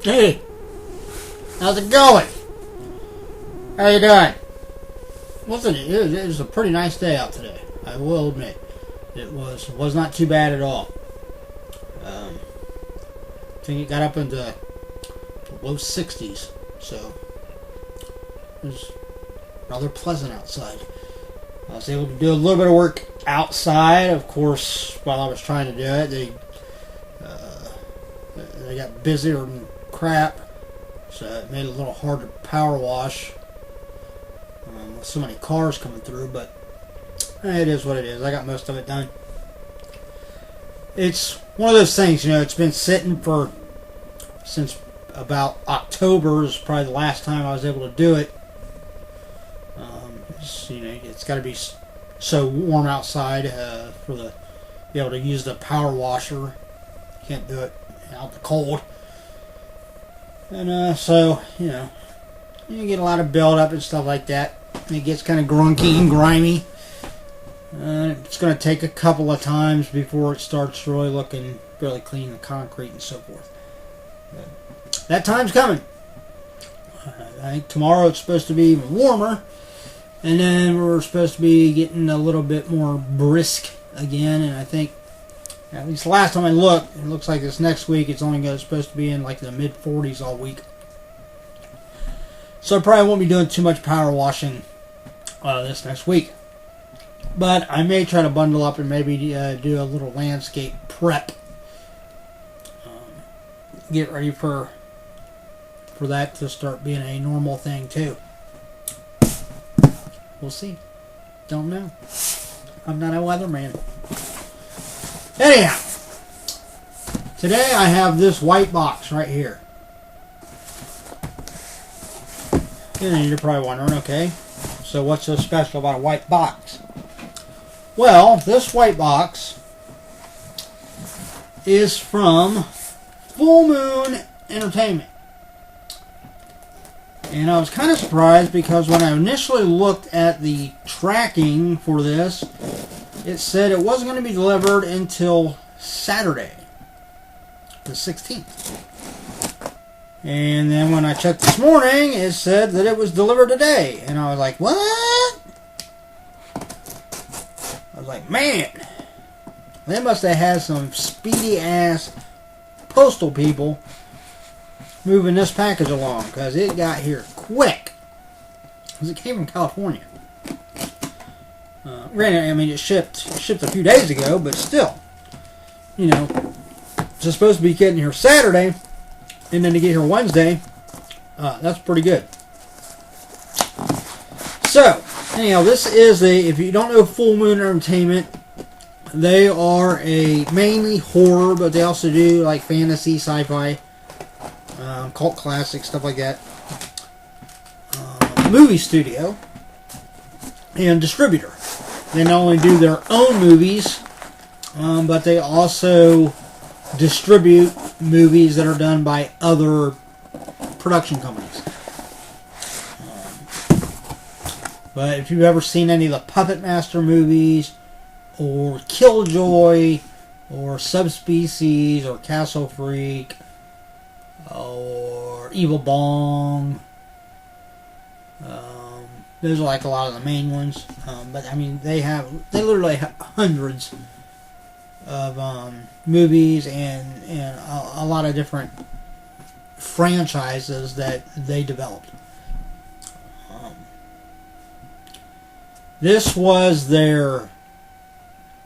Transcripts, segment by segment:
Hey, how's it going? How you doing? Listen, it was a pretty nice day out today. I will admit, it was not too bad at all. I think it got up into the low 60s, so it was rather pleasant outside. I was able to do a little bit of work outside. Of course, while I was trying to do it, they got busier than crap, so it made it a little hard to power wash with so many cars coming through, but it is what it is. I got most of it done. It's one of those things, it's been sitting since about October is probably the last time I was able to do it. It's got to be so warm outside for be able to use the power washer. Can't do it out in the cold. And so, you get a lot of buildup and stuff like that. And it gets kind of grunky and grimy. It's going to take a couple of times before it starts really looking really clean, the concrete and so forth. But that time's coming. I think tomorrow it's supposed to be even warmer. And then we're supposed to be getting a little bit more brisk again. And I think, at least last time I looked, it looks like this next week it's only supposed to be in like the mid-40s all week. So I probably won't be doing too much power washing this next week. But I may try to bundle up and maybe do a little landscape prep. Get ready for that to start being a normal thing too. We'll see. Don't know. I'm not a weatherman. Anyhow, today I have this white box right here. And you're probably wondering, okay, so what's so special about a white box? Well, this white box is from Full Moon Entertainment. And I was kind of surprised because when I initially looked at the tracking for this, it said it wasn't going to be delivered until Saturday, the 16th. And then when I checked this morning, it said that it was delivered today. And I was like, what? I was like, man, they must have had some speedy-ass postal people moving this package along, because it got here quick. Because it came from California. Granted, it shipped a few days ago, but still, it's supposed to be getting here Saturday, and then to get here Wednesday, that's pretty good. So, anyhow, this is if you don't know Full Moon Entertainment, they are a mainly horror, but they also do like fantasy, sci-fi, cult classics, stuff like that. Movie studio and distributor. They not only do their own movies, but they also distribute movies that are done by other production companies. But if you've ever seen any of the Puppet Master movies, or Killjoy, or Subspecies, or Castle Freak, or Evil Bong, those are like a lot of the main ones. But they literally have hundreds of movies and a lot of different franchises that they developed. This was their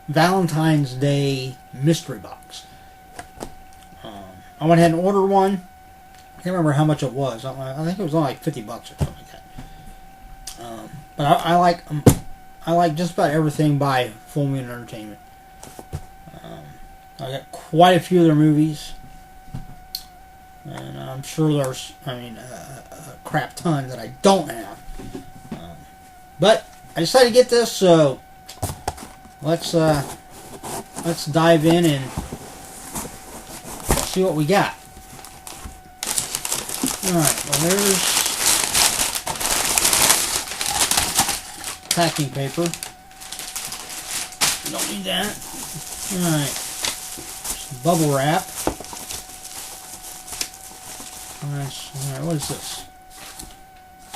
Valentine's Day mystery box. I went ahead and ordered one. I can't remember how much it was. I think it was only like $50 or something like that. But I like just about everything by Full Moon Entertainment. I got quite a few of their movies, and I'm sure there's a crap ton that I don't have. But I decided to get this, so let's dive in and see what we got. Alright, well there's packing paper. Don't need that. Alright. Bubble wrap. Nice. Alright, what is this?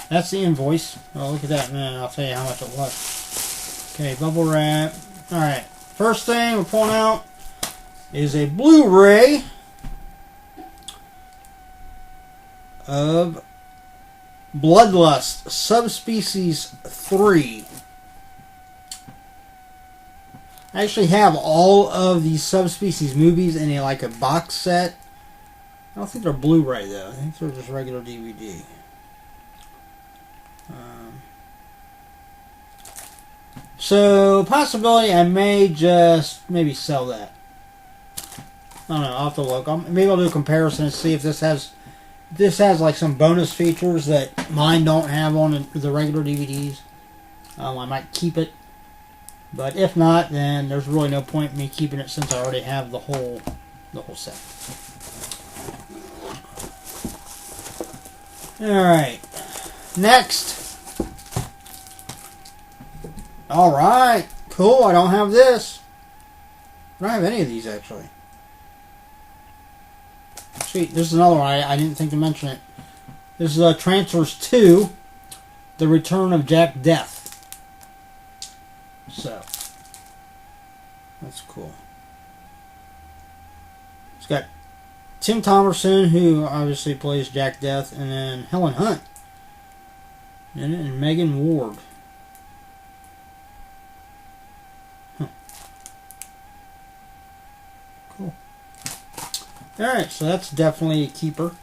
That's the invoice. Oh, look at that, man. I'll tell you how much it was. Okay, bubble wrap. Alright, first thing we're pulling out is a Blu-ray of Bloodlust Subspecies 3. I actually have all of these Subspecies movies in like a box set. I don't think they're Blu-ray though. I think they're just regular DVD. So, possibility I may just maybe sell that. I don't know. I'll have to look. Maybe I'll do a comparison and see if this has like some bonus features that mine don't have on the regular DVDs. I might keep it, but if not, then there's really no point in me keeping it since I already have the whole set. All right, next. All right, cool. I don't have this. I don't have any of these actually. Sweet, this is another one. I didn't think to mention it. This is Transfers 2, The Return of Jack Death. So, that's cool. It's got Tim Thomerson, who obviously plays Jack Death, and then Helen Hunt in it, and Megan Ward. Cool. Alright, so that's definitely a keeper.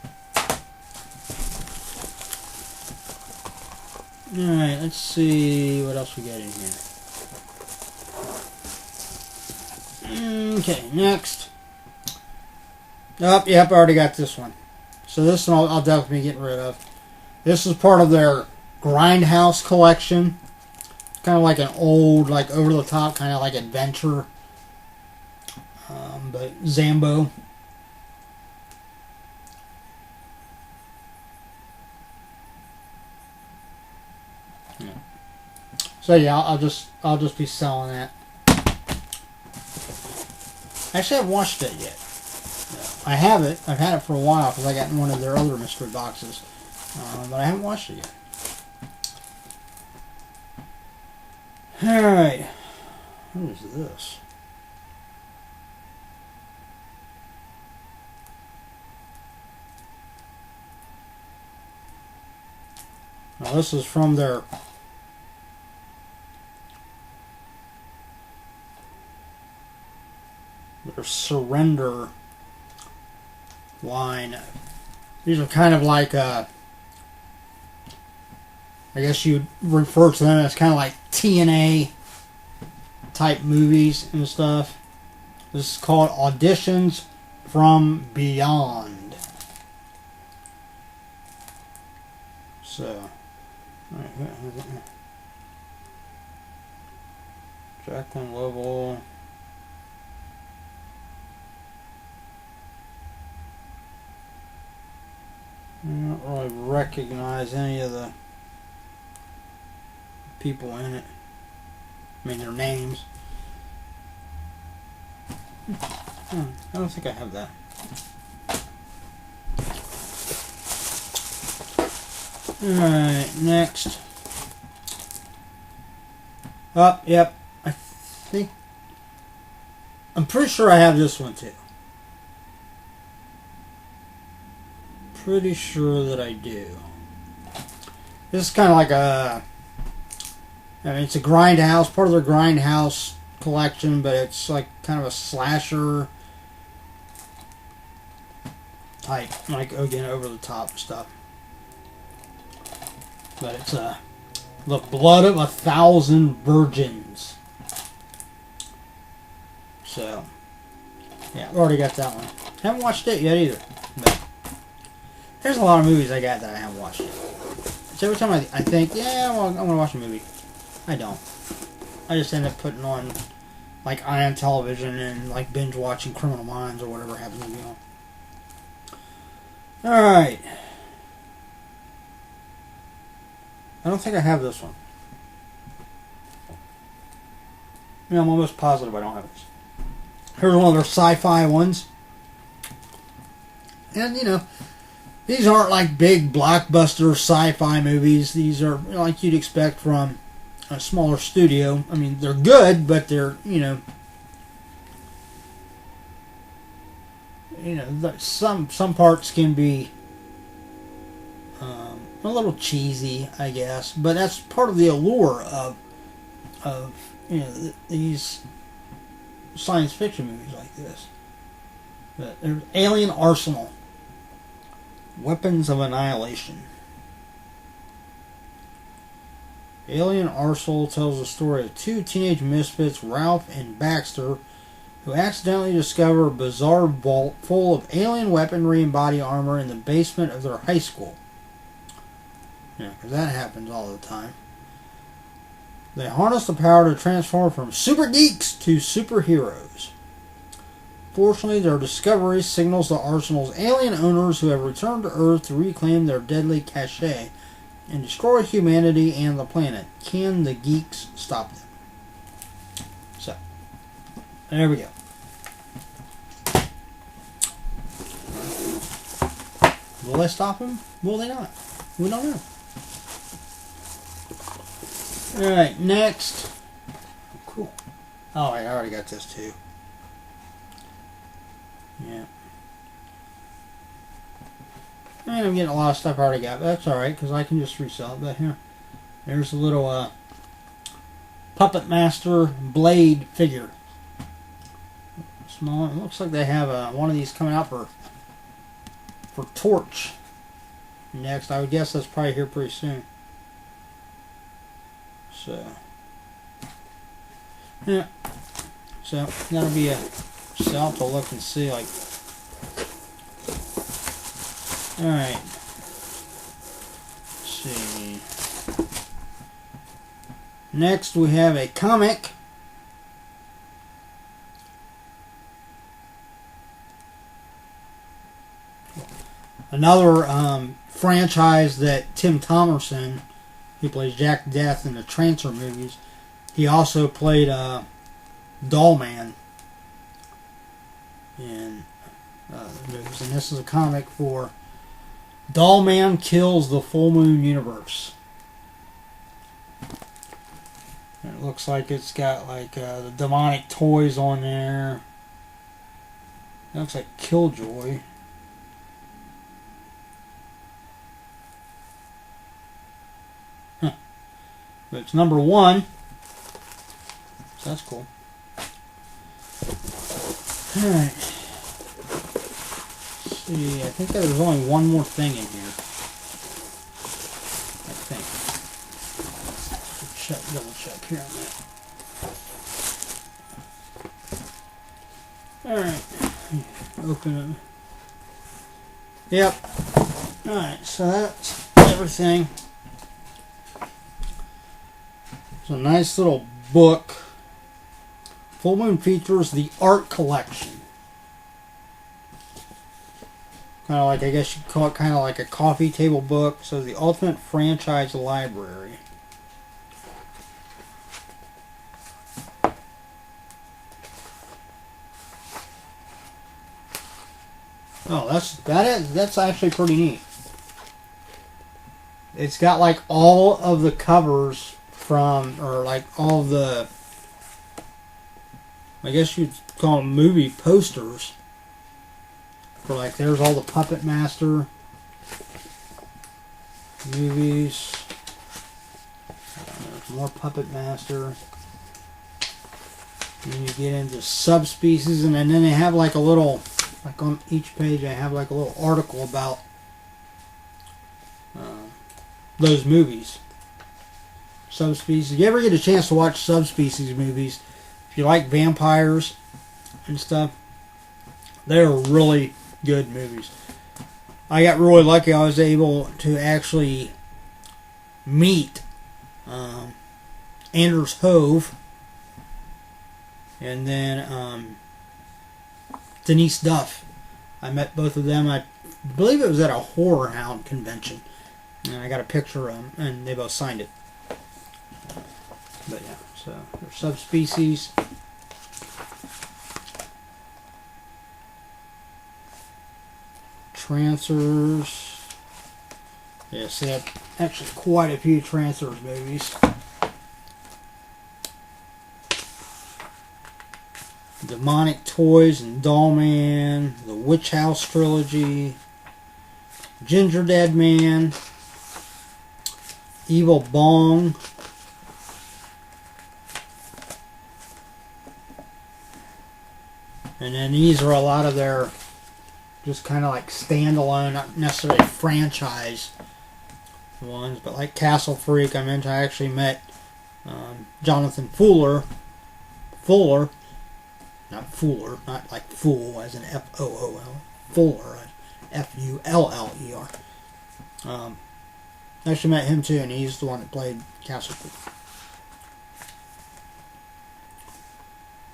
Alright, let's see what else we got in here. Okay, next. Oh, yep, I already got this one. So this one I'll definitely be getting rid of. This is part of their Grindhouse collection. Kind of like an old, like over-the-top, kind of like adventure. But Zambo. Yeah. So yeah, I'll just be selling that. Actually, I haven't watched it yet. I have it. I've had it for a while because I got in one of their other mystery boxes, but I haven't watched it yet. All right, what is this? Now this is from their Surrender line. These are kind of like I guess you'd refer to them as kind of like TNA type movies and stuff. This is called Auditions from Beyond. So, Jacqueline Lovell. I don't really recognize any of the people in it. I mean, their names. I don't think I have that. Alright, next. Oh, yep. I'm pretty sure I have this one too. Pretty sure that I do. This is kind of like I mean, it's a Grindhouse, part of their Grindhouse collection, but it's like kind of a slasher type, like again over the top stuff. But it's The Blood of 1,000 Virgins. So, yeah, I've already got that one. Haven't watched it yet either. But there's a lot of movies I got that I haven't watched. So every time I think, yeah, well, I'm going to watch a movie, I don't. I just end up putting on, like, Ion Television and, like, binge watching Criminal Minds or whatever happens to be on. Alright. I don't think I have this one. Yeah, I'm almost positive I don't have this. Here's one of their sci-fi ones. And, you know, These aren't like big blockbuster sci-fi movies. These are like you'd expect from a smaller studio. I mean, they're good, but they're some parts can be a little cheesy, I guess. But that's part of the allure of these science fiction movies like this. But there's Alien Arsenal, Weapons of Annihilation. Alien Arsenal tells the story of two teenage misfits, Ralph and Baxter, who accidentally discover a bizarre vault full of alien weaponry and body armor in the basement of their high school. Yeah, because that happens all the time. They harness the power to transform from super geeks to superheroes. Fortunately, their discovery signals the Arsenal's alien owners who have returned to Earth to reclaim their deadly cachet and destroy humanity and the planet. Can the geeks stop them? So, there we go. Will they stop them? Will they not? We don't know. Alright, next. Cool. Oh, I already got this too. Yeah. And I'm getting a lot of stuff I already got, but that's alright, because I can just resell it. But here, there's a little Puppet Master Blade figure. Small. It looks like they have one of these coming out for Torch next. I would guess that's probably here pretty soon. So, yeah. So, that'll be a sell to look and see, like. Alright. Let's see. Next, we have a comic. Another franchise that Tim Thomerson, he plays Jack Death in the Transfer movies. He also played Dollman in the movies. And this is a comic for Dollman Kills the Full Moon Universe. And it looks like it's got like the demonic toys on there. It looks like Killjoy. But it's number 1. So that's cool. Alright. Let's see. I think there's only one more thing in here. I think. Double check here on that. Alright. Open it. Yep. Alright, so that's everything. It's a nice little book. Full Moon features the art collection. Kind of like, I guess you'd call it kind of like a coffee table book. So the Ultimate Franchise Library. Oh, that's actually pretty neat. It's got like all of the covers from, or like all of the, I guess you'd call them movie posters. For like, there's all the Puppet Master movies. There's more Puppet Master. And then you get into subspecies, and then they have like a little, like on each page, I have like a little article about those movies. Subspecies. If you ever get a chance to watch subspecies movies, if you like vampires and stuff, they're really good movies. I got really lucky. I was able to actually meet Anders Hove and then Denise Duff. I met both of them. I believe it was at a Horror Hound convention. And I got a picture of them, and they both signed it. But yeah, so they're subspecies. Trancers. Yes, they have actually quite a few Transformers movies. Demonic Toys and Dollman, the Witch House trilogy, Ginger Dead Man, Evil Bong, and then these are a lot of their just kind of like standalone, not necessarily franchise ones, but like Castle Freak. I mentioned I actually met Jonathan Fuller, not Fuller, not like fool as in F-O-O-L, Fuller, F-U-L-L-E-R. I actually met him too, and he's the one that played Castle Freak.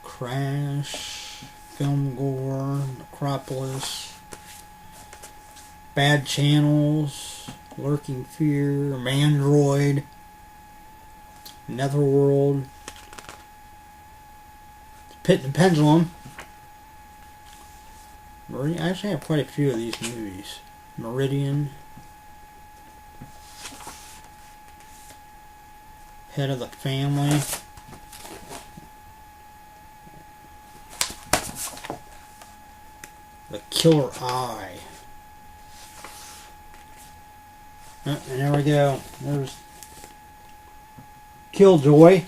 Crash, Film Gore, Necropolis, Bad Channels, Lurking Fear, Mandroid, Netherworld, Pit and Pendulum. I actually have quite a few of these movies. Meridian, Head of the Family, The Killer Eye. And there we go. There's Killjoy.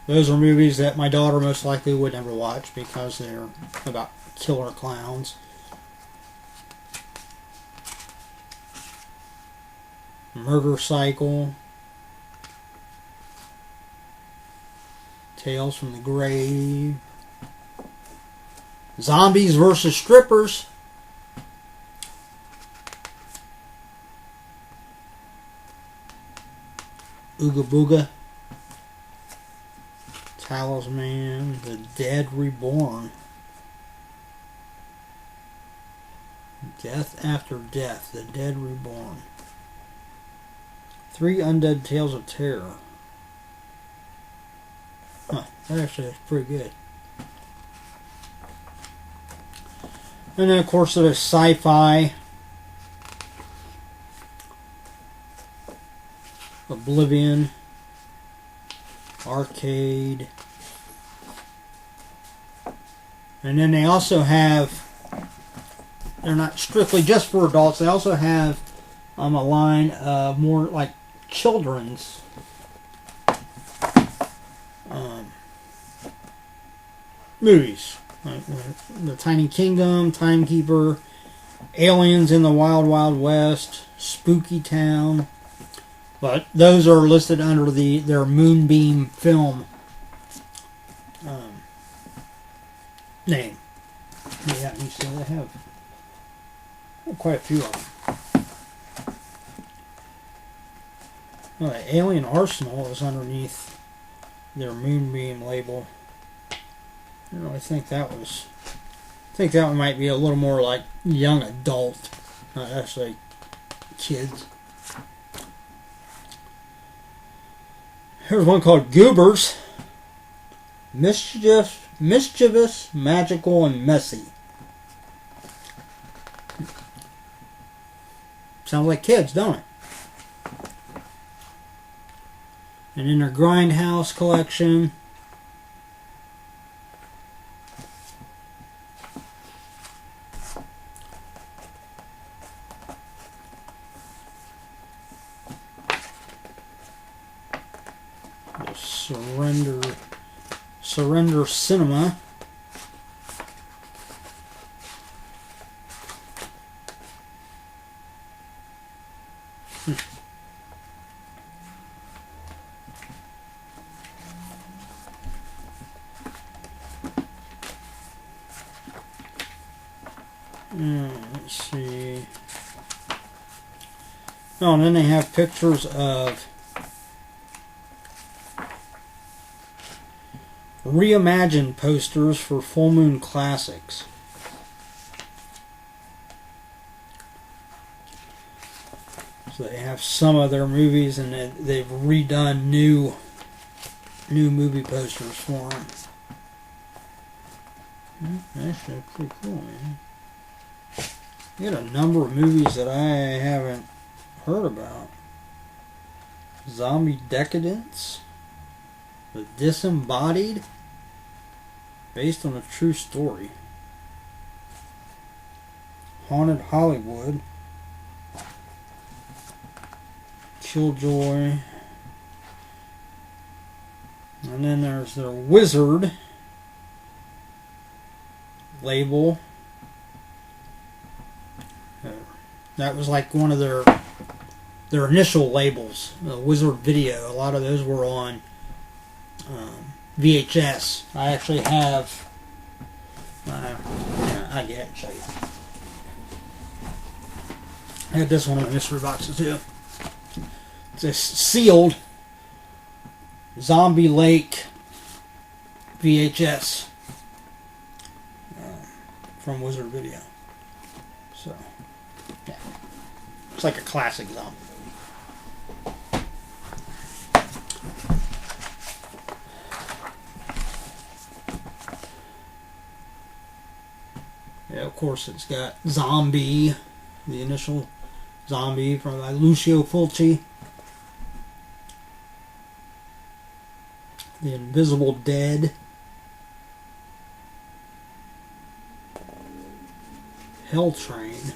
Those are movies that my daughter most likely would never watch because they're about killer clowns. Murder Cycle. Tales from the Grave. Zombies versus Strippers. Ooga Booga. Talisman. The Dead Reborn. Death After Death. The Dead Reborn. 3 Undead Tales of Terror. Huh, that actually is pretty good. And then of course there's sci-fi. Oblivion, Arcade, and then they also have, they're not strictly just for adults, they also have a line of more like children's movies, like The Tiny Kingdom, Timekeeper, Aliens in the Wild Wild West, Spooky Town. But those are listed under their Moonbeam Film name. Yeah, you see they have quite a few of them. Well, the Alien Arsenal is underneath their Moonbeam label. I really think that was. I think that one might be a little more like young adult, not actually kids. Here's one called Goobers. Mischievous, magical, and messy. Sounds like kids, don't it? And in their Grindhouse collection, Surrender Cinema. Let's see. Oh, and then they have pictures of reimagined posters for Full Moon Classics. So they have some of their movies, and they've redone new movie posters for them. That's pretty cool, man. We got a number of movies that I haven't heard about. Zombie Decadence, The Disembodied, based on a true story. Haunted Hollywood, Killjoy, and then there's their Wizard label. That was like one of their initial labels, Wizard Video. A lot of those were on VHS. I actually have. I get it. Show you. I had this one in the mystery boxes too. It's a sealed Zombie Lake VHS from Wizard Video. So, yeah, it's like a classic zombie. Yeah, of course, it's got Zombie, the initial Zombie from Lucio Fulci. The Invisible Dead. Hell Train.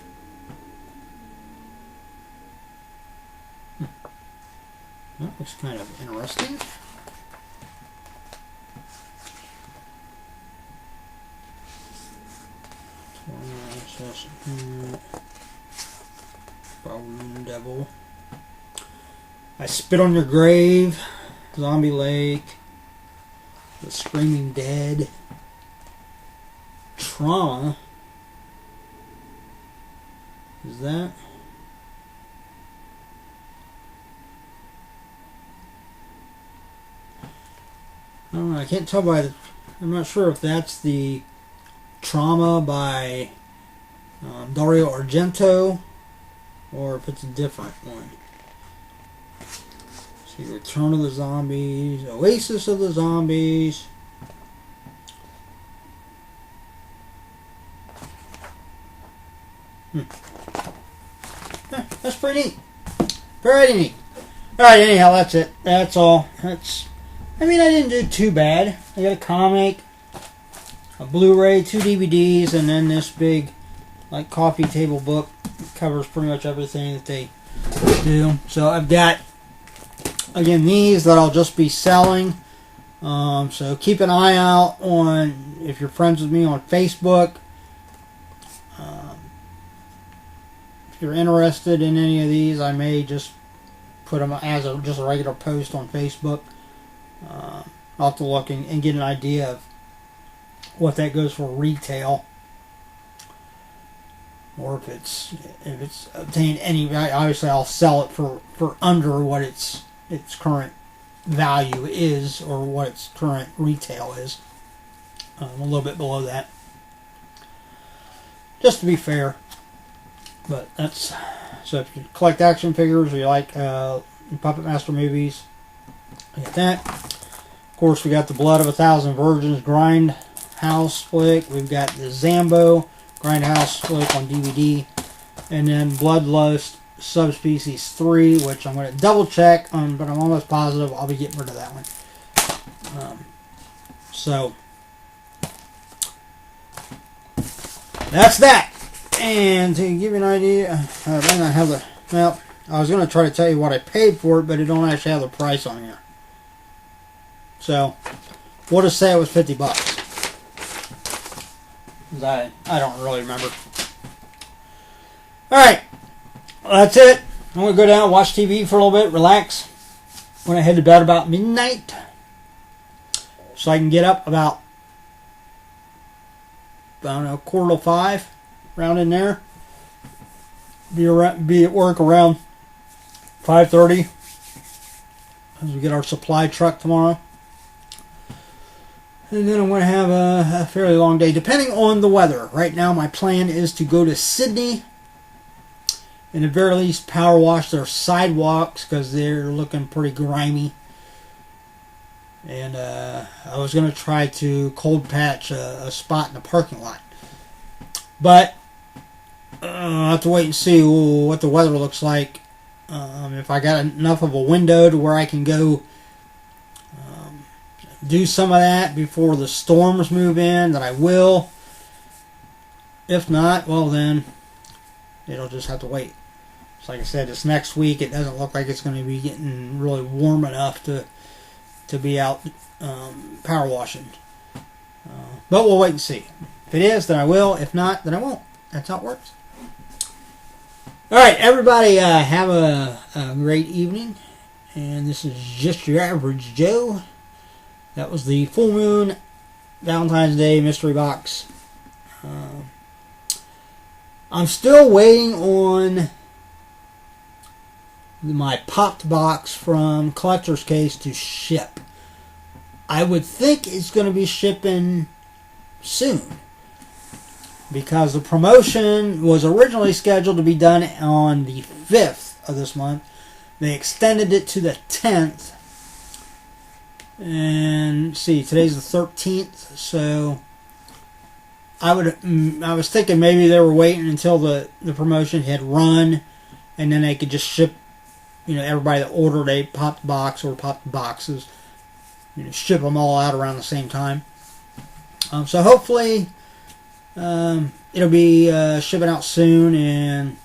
That looks kind of interesting. Balloon Devil. I Spit on Your Grave. Zombie Lake. The Screaming Dead. Trauma. Is that? I don't know. I can't tell by the. I'm not sure if that's the Trauma by Dario Argento or if it's a different one. See, Return of the Zombies, Oasis of the Zombies. That's pretty neat. Pretty neat. Alright, anyhow, that's it. That's all. I didn't do too bad. I got a comic, a Blu-ray, 2 DVDs, and then this big, like, coffee table book. It covers pretty much everything that they do. So I've got, again, these that I'll just be selling. So keep an eye out on, if you're friends with me on Facebook. If you're interested in any of these, I may just put them as just a regular post on Facebook. I'll have to look and get an idea of what that goes for retail, or if it's obtained any. Obviously, I'll sell it for under what its current value is, or what its current retail is. A little bit below that, just to be fair. But that's so. If you collect action figures, or you like Puppet Master movies, I got that. Of course, we got the Blood of a Thousand Virgins Grindhouse flick. We've got the Zambo Grindhouse flick on DVD, and then Bloodlust Subspecies 3, which I'm going to double check on, but I'm almost positive I'll be getting rid of that one. So that's that. And to give you an idea, then I have the. Well, I was going to try to tell you what I paid for it, but it don't actually have the price on here. So we'll just say it was $50. I don't really remember. Alright. Well, that's it. I'm going to go down, watch TV for a little bit, relax. When I head to bed about midnight. So I can get up about, I don't know, 4:45. Around in there. Be at work around 5:30. As we get our supply truck tomorrow. And then I'm going to have a fairly long day, depending on the weather. Right now, my plan is to go to Sydney, and at the very least, power wash their sidewalks, because they're looking pretty grimy. And I was going to try to cold patch a spot in the parking lot. But I'll have to wait and see what the weather looks like. If I got enough of a window to where I can go do some of that before the storms move in, then I will. If not, well then, it'll just have to wait. So like I said, this next week it doesn't look like it's going to be getting really warm enough to be out power washing. But we'll wait and see. If it is, then I will. If not, then I won't. That's how it works. Alright, everybody, have a great evening. And this is just your average Joe. That was the full moon Valentine's Day mystery box. I'm still waiting on my popped box from Collector's Case to ship. I would think it's going to be shipping soon, because the promotion was originally scheduled to be done on the 5th of this month. They extended it to the 10th. And see, today's the 13th, so I was thinking maybe they were waiting until the promotion had run, and then they could just ship, everybody that ordered a popped box or popped boxes, ship them all out around the same time. So hopefully it'll be shipping out soon. And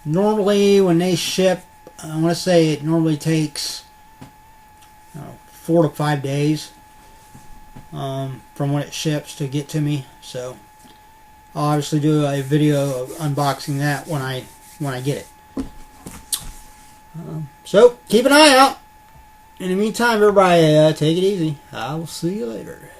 normally when they ship, I want to say it normally takes 4 to 5 days from when it ships to get to me. So I'll obviously do a video of unboxing that when I get it. So keep an eye out. In the meantime, everybody, take it easy. I will see you later.